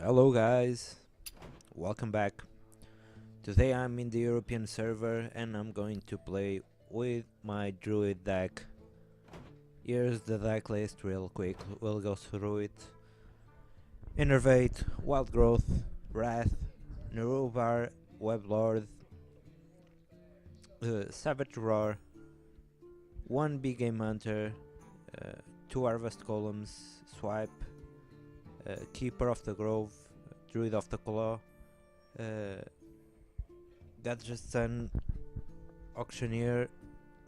Hello guys, welcome back. Today I'm in the European server and I'm going to play with my druid deck. Here's the deck list real quick, we'll go through it. Innervate, Wild Growth, Wrath, Nerubar, Weblord, Savage Roar, 1 Big Game Hunter, 2 Harvest Columns, Swipe, Keeper of the Grove, Druid of the Claw, Gadget Sun, Auctioneer,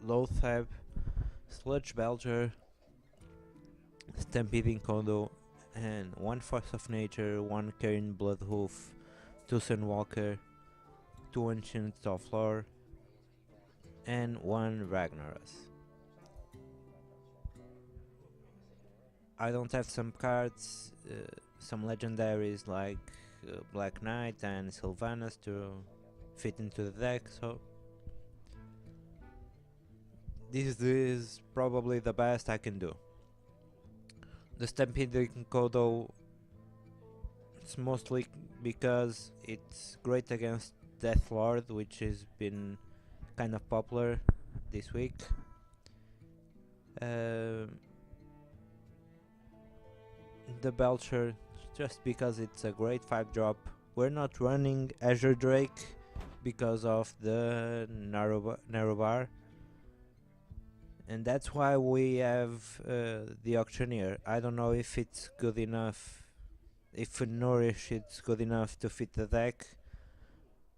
Loathab, Sludge Belcher, Stampeding Kodo, and 1 Force of Nature, 1 Cairn Bloodhoof, 2 Sunwalker, 2 Ancients of Lore, and 1 Ragnaros. I don't have some cards, some legendaries like Black Knight and Sylvanas to fit into the deck, so this is probably the best I can do. The Stampeding Kodo, it's mostly because it's great against Death Lord, which has been kind of popular this week. The Belcher, just because it's a great 5-drop. We're not running Azure Drake because of the narrow bar, and that's why we have the Auctioneer. I don't know if it's good enough, if Nourish it's good enough to fit the deck,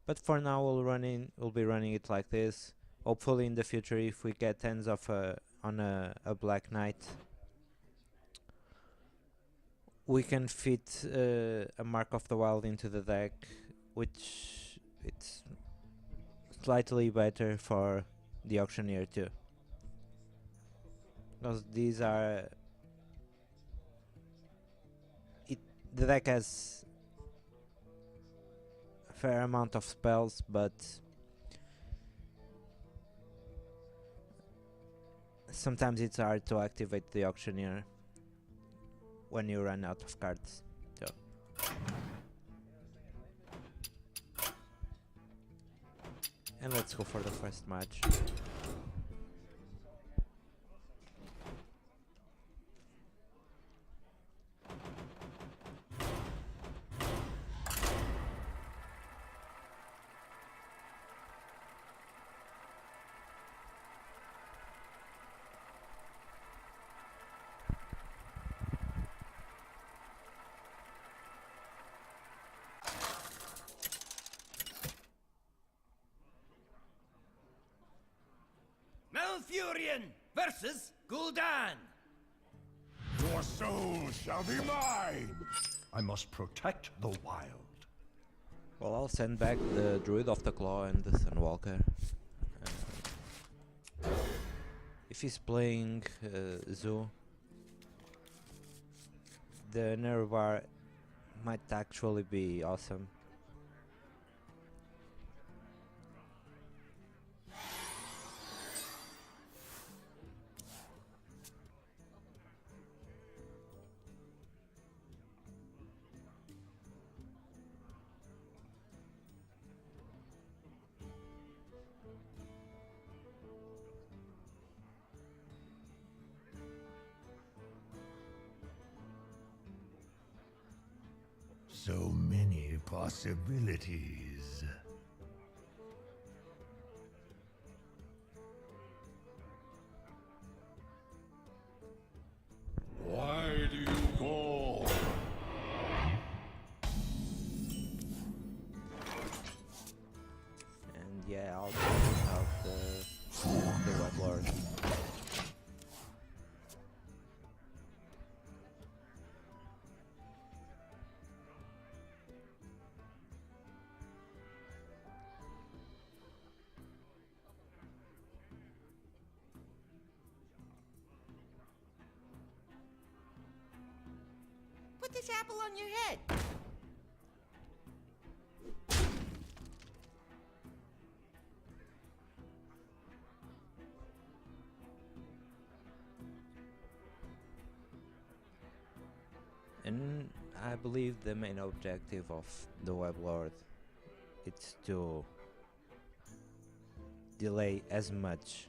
but for now we'll be running it like this. Hopefully in the future, if we get hands of on a Black Knight, we can fit a Mark of the Wild into the deck, which it's slightly better for the Auctioneer too, because these are the deck has a fair amount of spells, but sometimes it's hard to activate the Auctioneer when you run out of cards. So and let's go for the first match. Malfurion versus Gul'dan. Your soul shall be mine! I must protect the wild. Well, I'll send back the Druid of the Claw and the Sunwalker. If he's playing Zoo, the narrow bar might actually be awesome. So many possibilities. Why do you call? And yeah, I'll check out the Red Lord. Put this apple on your head. And I I believe the main objective of the Web Lord is to delay as much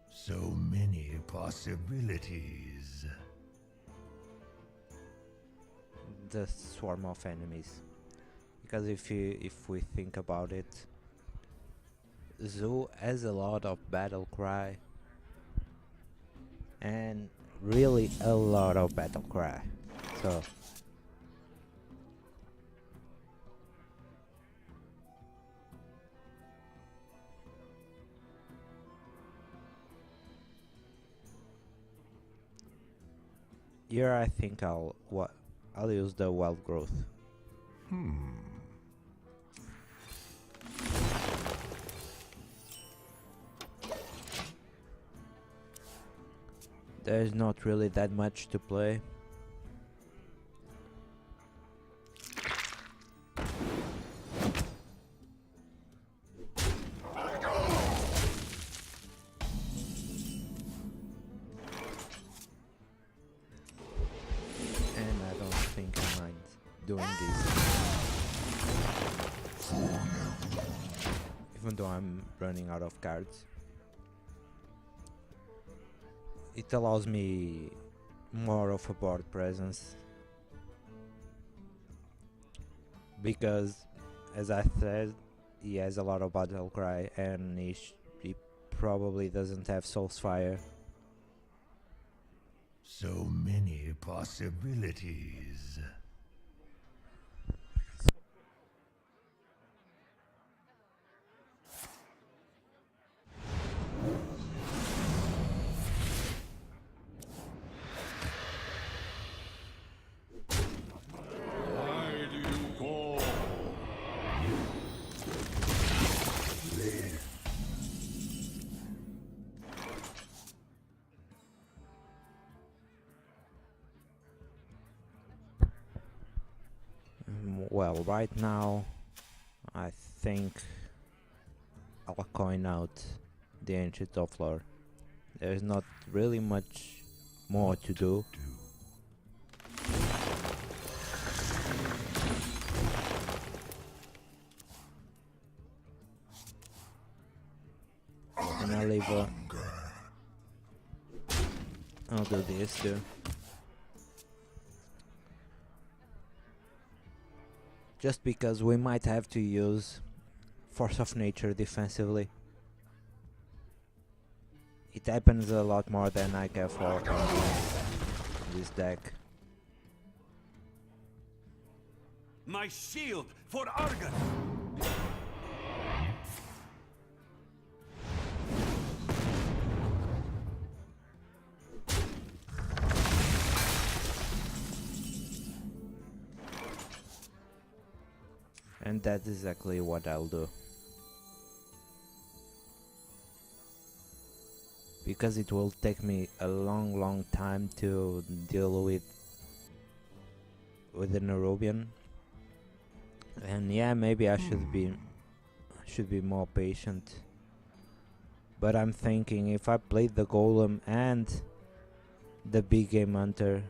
So many possibilities. the swarm of enemies, because if we think about it, Zoo has a lot of battle cry and really a lot of battle cry, so here I think I'll use the wild growth. There's not really that much to play. And I don't think I mind doing this. Even though I'm running out of cards. It allows me more of a board presence, because as I said, he has a lot of battle cry and he probably doesn't have Soul's Fire. So many possibilities. Why do you call? Well, right now I think I'll coin out the Ancient of Lore. There's not really much more to do. And I'll do this too. Just because we might have to use Force of Nature defensively. It happens a lot more than I care for in this deck. My shield for Argon! And that's exactly what I'll do. Because it will take me a long time to deal with the Nerubian. And yeah, maybe I should be more patient. But I'm thinking if I played the Golem and the Big Game Hunter,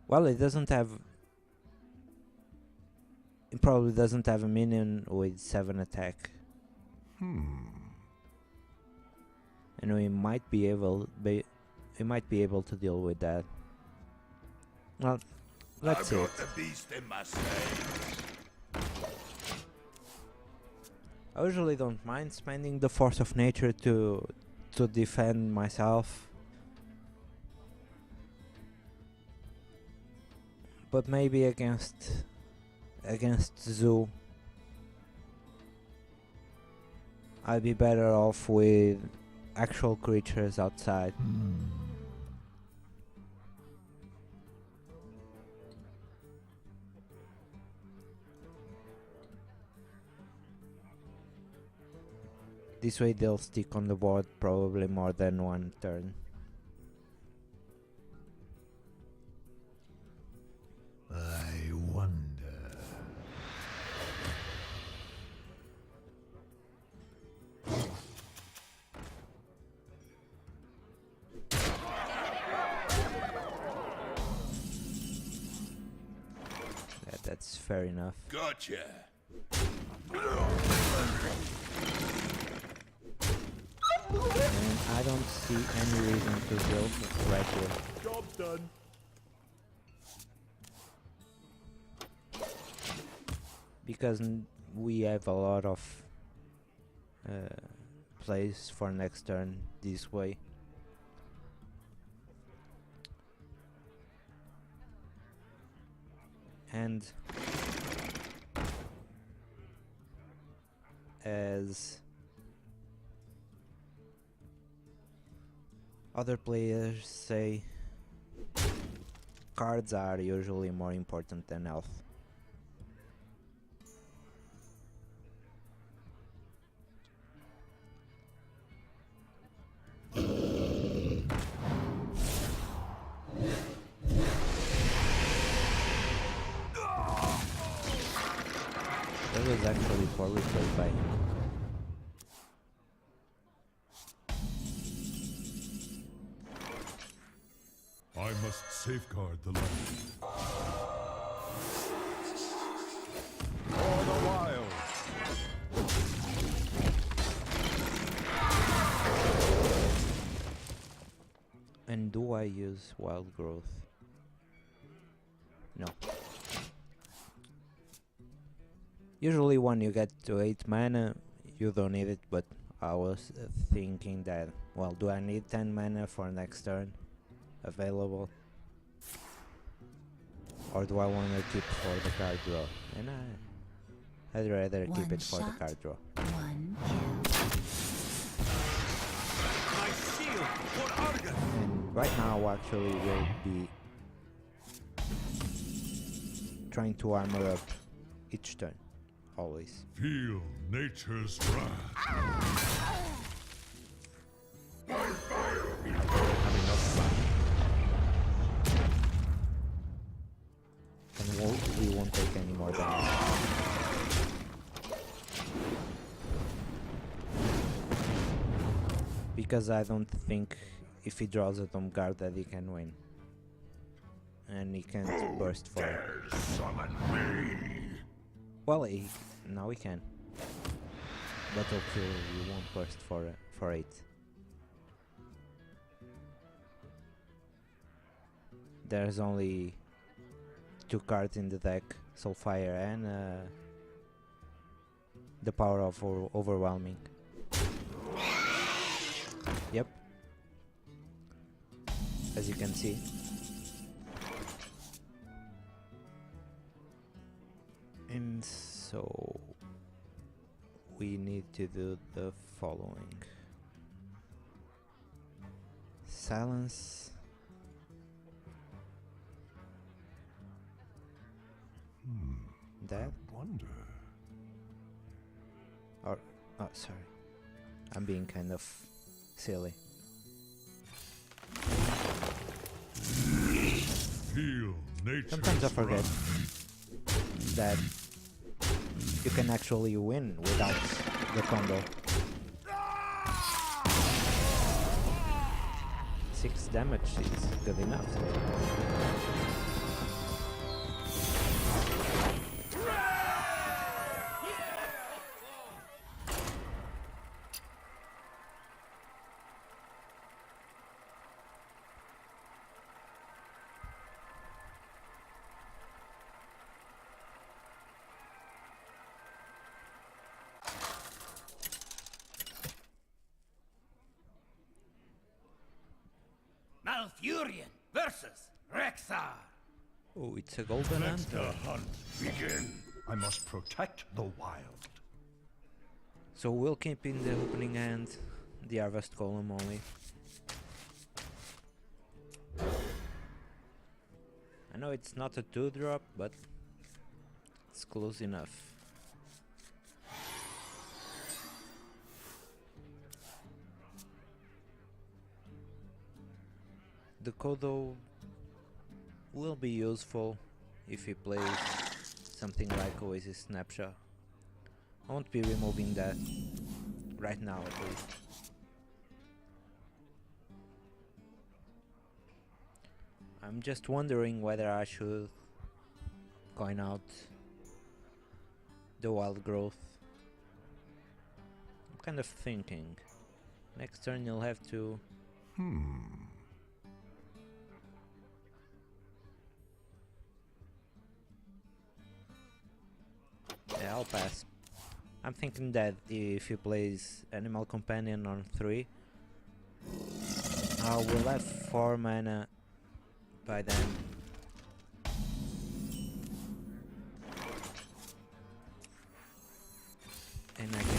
well, it probably doesn't have a minion with 7 attack. And we might be able to deal with that. Well, let's see. The beast in my sleigh. I usually don't mind spending the Force of Nature to defend myself. But maybe against Zoo, I'd be better off with actual creatures outside. This way they'll stick on the board probably more than one turn. I wonder. That's fair enough. Gotcha. And I don't see any reason to build right here. Job's done. Because we have a lot of plays for next turn this way. And as other players say, cards are usually more important than health. That was actually poorly played by him. I must safeguard the land. For the wild. And do I use wild growth? No. Usually when you get to 8 mana, you don't need it, but I was thinking that, well, do I need 10 mana for next turn available? Or do I want to keep for the card draw? And I'd rather keep it for the card draw. One kill. My shield for Argon! And right now actually we'll be trying to armor up each turn. Always. Feel nature's wrath. And we won't take any more damage. Because I don't think if he draws a Tomb Guard that he can win. And he can't burst for it. Summon me. Well, now he can. But okay, you won't burst for 8. There's only 2 cards in the deck, Soulfire and the power of overwhelming. Yep. As you can see. And so we need to do the following. Silence. That? Wonder. Or, oh, sorry. I'm being kind of silly. Feel nature's Sometimes I forget wrath. that you can actually win without the combo. 6 damage is good enough. Malfurion versus Rexxar. Oh, it's a golden Let hunter. the hunt begin. I must protect the wild. So we'll keep in the opening hand the harvest column only. I know it's not a 2-drop, but it's close enough. The Kodo will be useful if he plays something like Oasis Snapshot. I won't be removing that right now at least. I'm just wondering whether I should coin out the wild growth. I'm kind of thinking next turn you'll have to yeah, I'll pass. I'm thinking that if he plays Animal Companion on 3, I will have 4 mana by then. And I can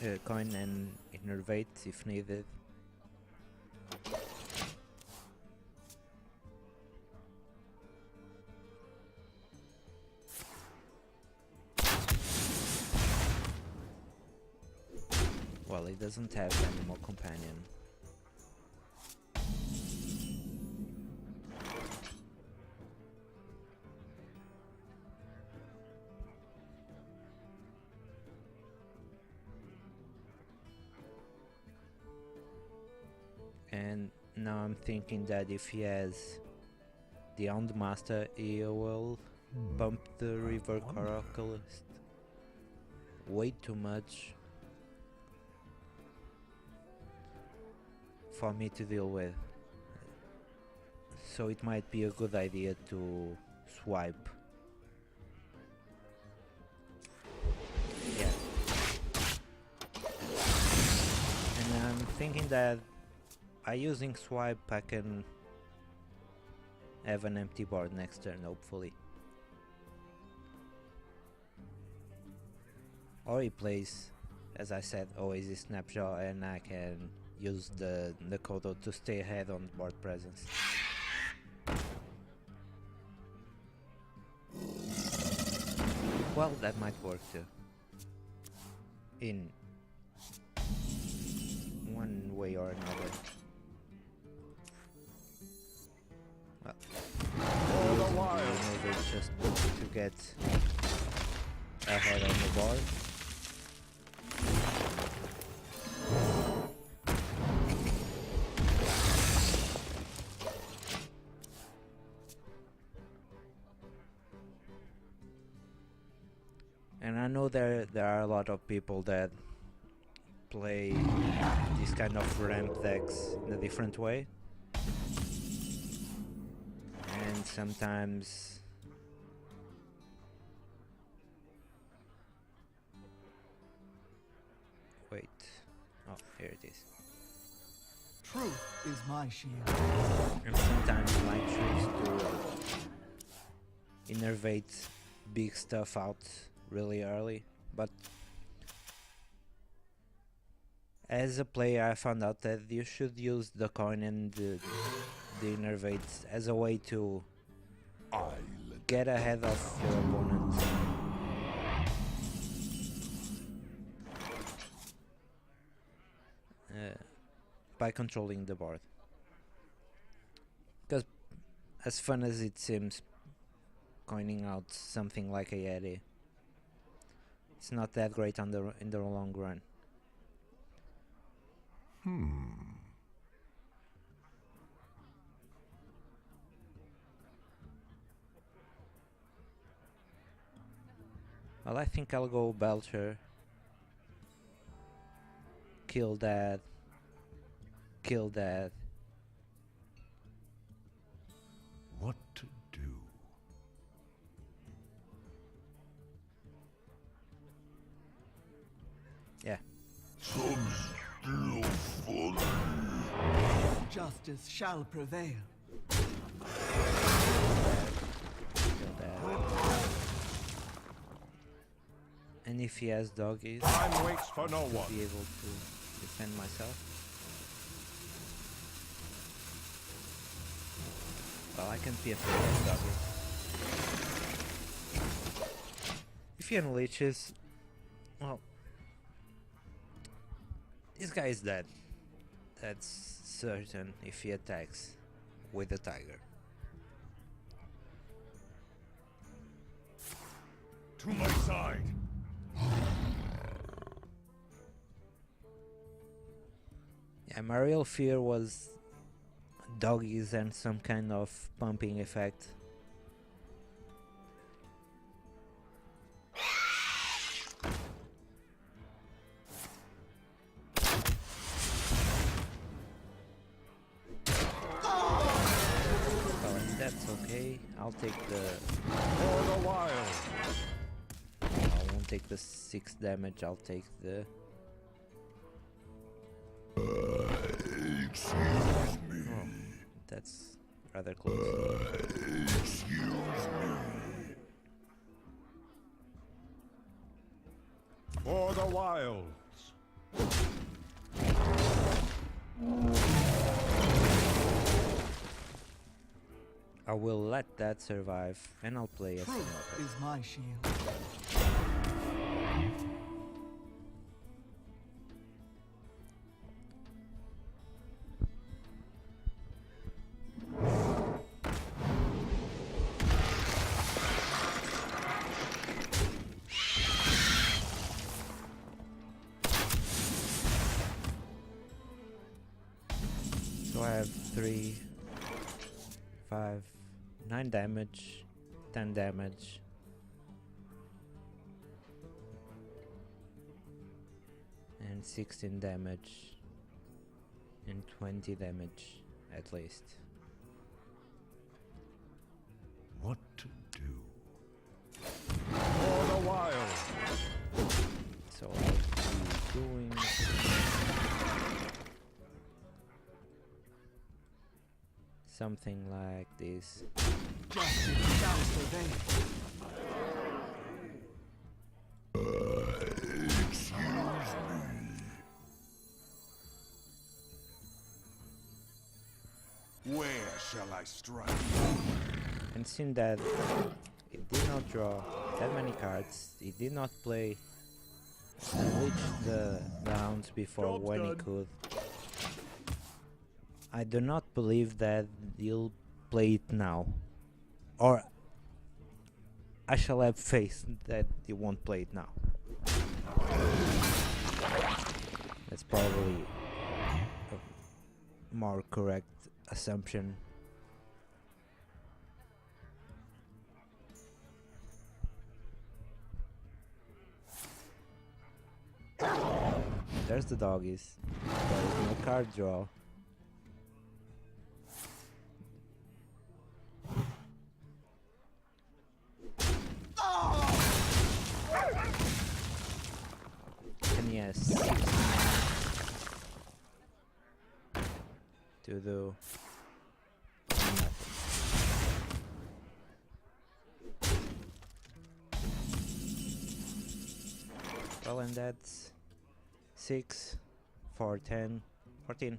use coin and innervate if needed. Well, it doesn't have Animal Companion. And now I'm thinking that if he has the Hound Master, he will bump the River Coracalist way too much for me to deal with. So it might be a good idea to swipe. Yeah. And I'm thinking that by using swipe I can have an empty board next turn, hopefully. Or he plays, as I said, Oasis Snapshot, and I can use the Kodo to stay ahead on board presence. Well, that might work too. In one way or another. Well, maybe it's just to get ahead on the board. And I know there are a lot of people that play this kind of ramp decks in a different way. And sometimes wait. Oh, here it is. Truth is my shield. And sometimes you might choose to innervate big stuff out really early, but as a player I found out that you should use the coin and the innervate as a way to get ahead of your opponent. By controlling the board. Because as fun as it seems, coining out something like a Yeti, it's not that great in the long run. Well, I think I'll go Belcher. Kill that. Kill that. What to do? Yeah. Justice shall prevail. Kill that. And if he has doggies, Time waits for no I'll one. be able to defend myself. Well, I can't be afraid of doggies. If he unleashes, well, this guy is dead. That's certain if he attacks with a tiger. To my side. Yeah, my real fear was doggies and some kind of pumping effect. that's okay. I'll take the... For the wild. I won't take the 6 damage, I'll take the... Excuse me. Oh, that's rather close. Excuse me. For the wilds. I will let that survive, and I'll play as Truth is my shield. So I have 3, 5, 9 damage, 10 damage. And 16 damage. And 20 damage, at least. What to do? For the wild. So I'll be doing... something like this. Justice shall prevail. Excuse me. Where shall I strike? And seeing that it did not draw that many cards, it did not play Unleash the hounds before Job's when he done. could. I do not believe that he'll play it now. Or I shall have faith that he won't play it now. That's probably a more correct assumption. There's the doggies. There's no card draw. And yes, to do nothing. Well, and that's 6, 4, 10, 14.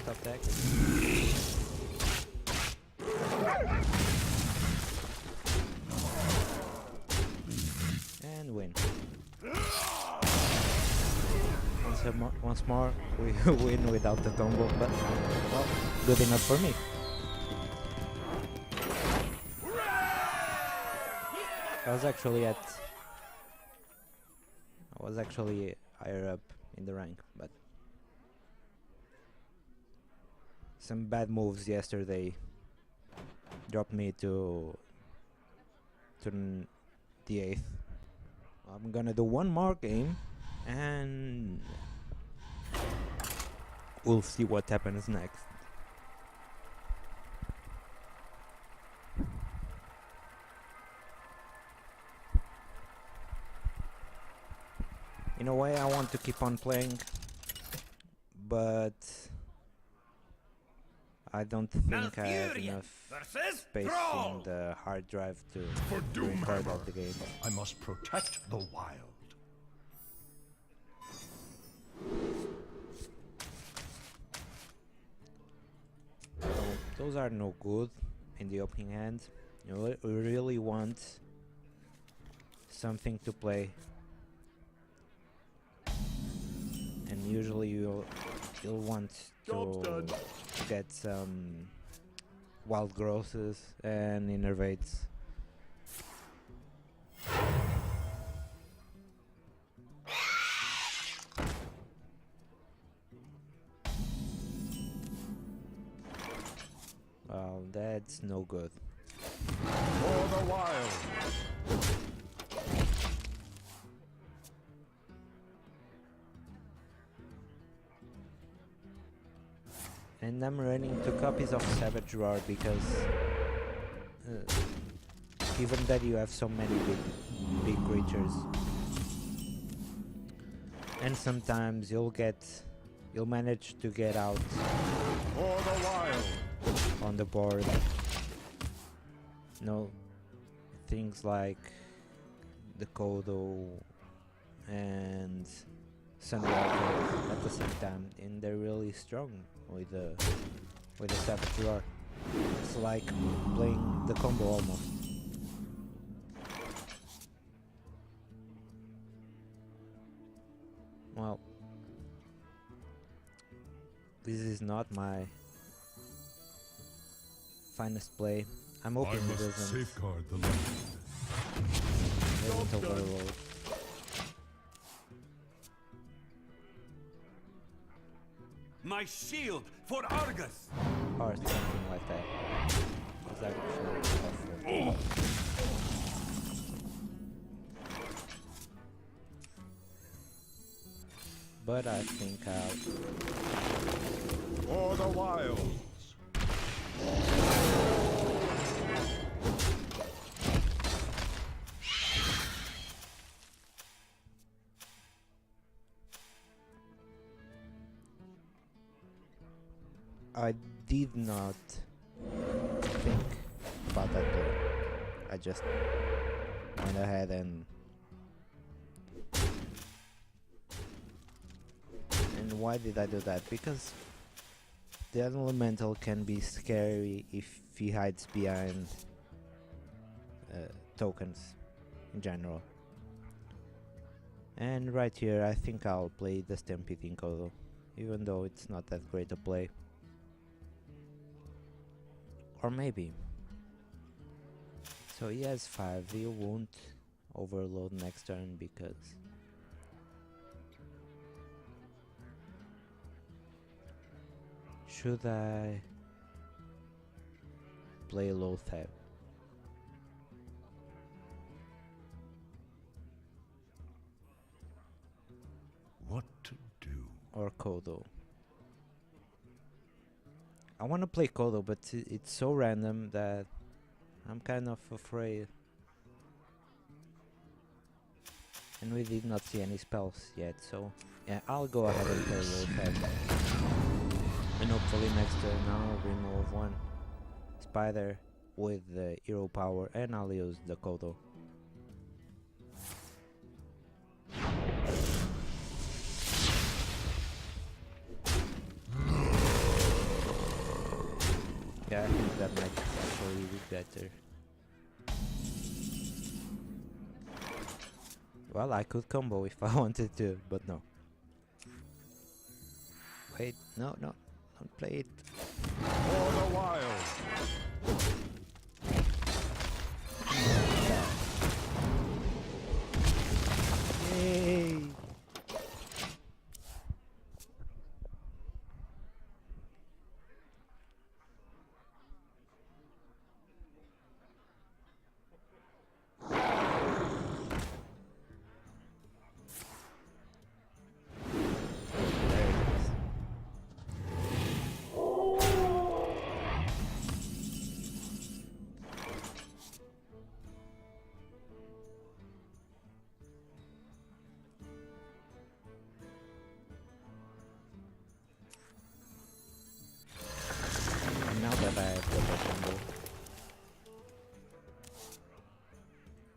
Stop deck. And win. Once more, we win without the combo, but well, good enough for me. I was actually higher up in the rank, but some bad moves yesterday dropped me to the 8th. I'm gonna do one more game and we'll see what happens next. In a way, I want to keep on playing, but I don't think I have enough space in the hard drive to record all the games. I must protect the wild. So those are no good in the opening hand. You really want something to play. And usually you'll want to get some wild growths and innervates. Well, that's no good. For the wild. And I'm running 2 copies of Savage Roar because given that you have so many big creatures, and sometimes you'll manage to get out For the wild. on the board. No, things like the Kodo and Sunwalker at the same time, and they're really strong with the Savage Roar. It's like playing the combo almost. Well, this is not my finest play. I'm hoping it doesn't safeguard the land. overload. My shield for Argus! Or something like that. It's actually awful. But I think I'll... For the wilds. I did not think about that play. I just went ahead and why did I do that? Because the elemental can be scary if he hides behind tokens in general. And right here I think I'll play the Stampeding Kodo, even though it's not that great a play. Or maybe. So he has 5, he won't overload next turn because should I play low tab What to do? or Kodo? I want to play Kodo, but it's so random that I'm kind of afraid. And we did not see any spells yet, so yeah, I'll go ahead and play low tab. And hopefully next turn I'll remove 1 spider with the hero power and I'll use the Kodo. Yeah, I think that might actually be better. Well, I could combo if I wanted to, but no. Wait, no, don't play it. For the wild. Yay! Now that I have double combo.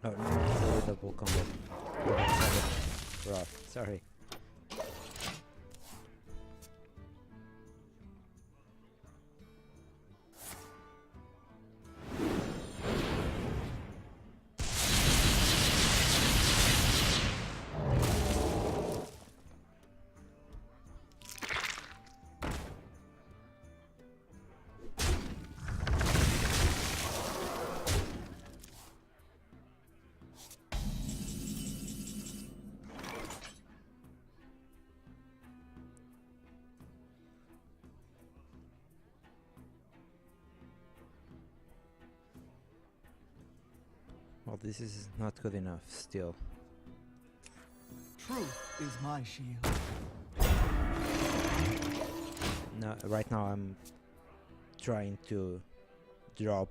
No, not double combo. Right, sorry. Well, this is not good enough still. Truth is my shield. No, right now I'm trying to drop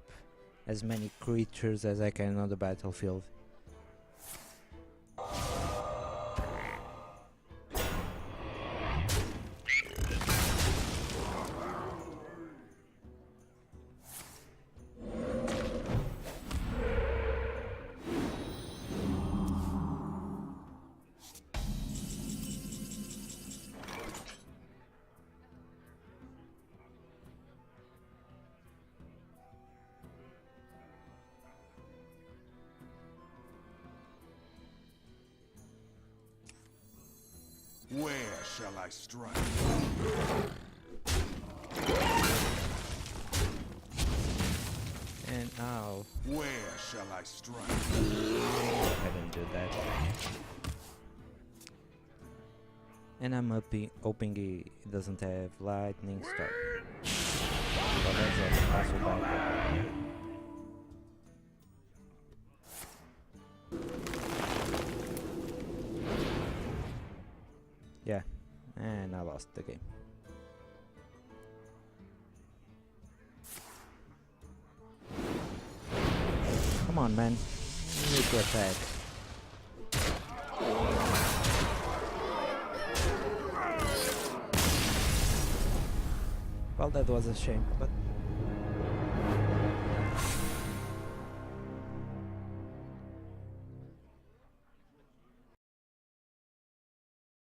as many creatures as I can on the battlefield. Where shall I strike? And ow, Where shall I strike? I didn't do that. And I'm hoping he doesn't have lightning storm. Well, that's also bad. Yeah, and I lost the game. Come on, man. You need to attack. Well, that was a shame, but